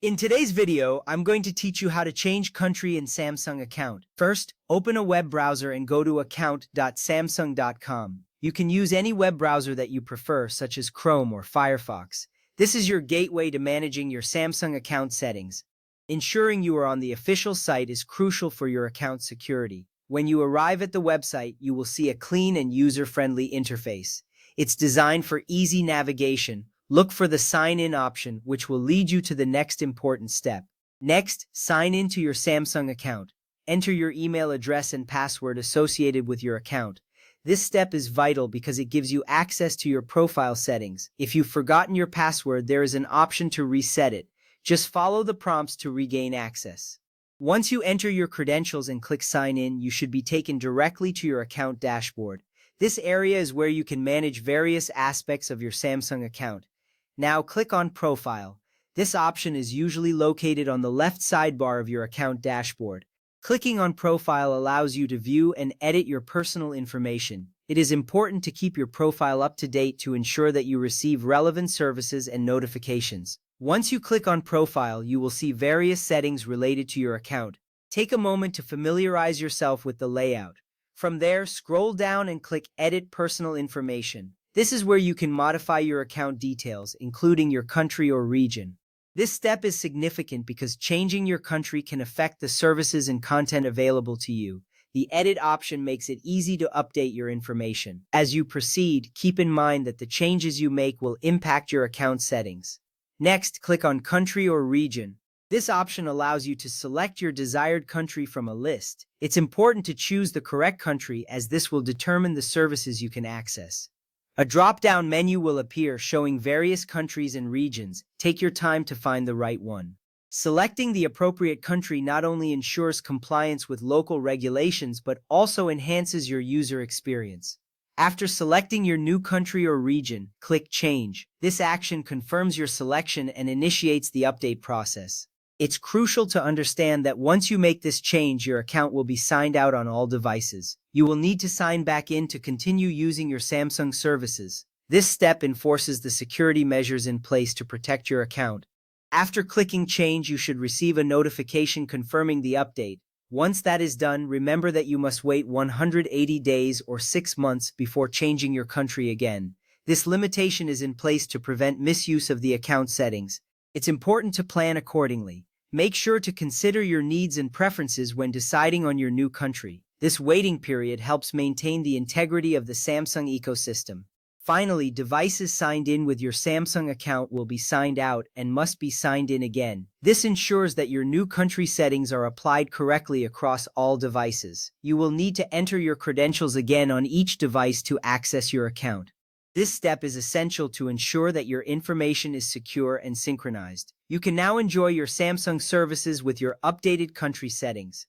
In today's video, I'm going to teach you how to change country in Samsung account. First, open a web browser and go to account.samsung.com. You can use any web browser that you prefer, such as Chrome or Firefox. This is your gateway to managing your Samsung account settings. Ensuring you are on the official site is crucial for your account security. When you arrive at the website, you will see a clean and user-friendly interface. It's designed for easy navigation. Look for the Sign In option, which will lead you to the next important step. Next, sign in to your Samsung account. Enter your email address and password associated with your account. This step is vital because it gives you access to your profile settings. If you've forgotten your password, there is an option to reset it. Just follow the prompts to regain access. Once you enter your credentials and click Sign In, you should be taken directly to your account dashboard. This area is where you can manage various aspects of your Samsung account. Now click on Profile. This option is usually located on the left sidebar of your account dashboard. Clicking on Profile allows you to view and edit your personal information. It is important to keep your profile up to date to ensure that you receive relevant services and notifications. Once you click on Profile, you will see various settings related to your account. Take a moment to familiarize yourself with the layout. From there, scroll down and click Edit Personal Information. This is where you can modify your account details, including your country or region. This step is significant because changing your country can affect the services and content available to you. The Edit option makes it easy to update your information. As you proceed, keep in mind that the changes you make will impact your account settings. Next, click on Country or Region. This option allows you to select your desired country from a list. It's important to choose the correct country as this will determine the services you can access. A drop-down menu will appear showing various countries and regions. Take your time to find the right one. Selecting the appropriate country not only ensures compliance with local regulations but also enhances your user experience. After selecting your new country or region, click Change. This action confirms your selection and initiates the update process. It's crucial to understand that once you make this change, your account will be signed out on all devices. You will need to sign back in to continue using your Samsung services. This step enforces the security measures in place to protect your account. After clicking Change, you should receive a notification confirming the update. Once that is done, remember that you must wait 180 days or 6 months before changing your country again. This limitation is in place to prevent misuse of the account settings. It's important to plan accordingly. Make sure to consider your needs and preferences when deciding on your new country. This waiting period helps maintain the integrity of the Samsung ecosystem. Finally, devices signed in with your Samsung account will be signed out and must be signed in again. This ensures that your new country settings are applied correctly across all devices. You will need to enter your credentials again on each device to access your account. This step is essential to ensure that your information is secure and synchronized. You can now enjoy your Samsung services with your updated country settings.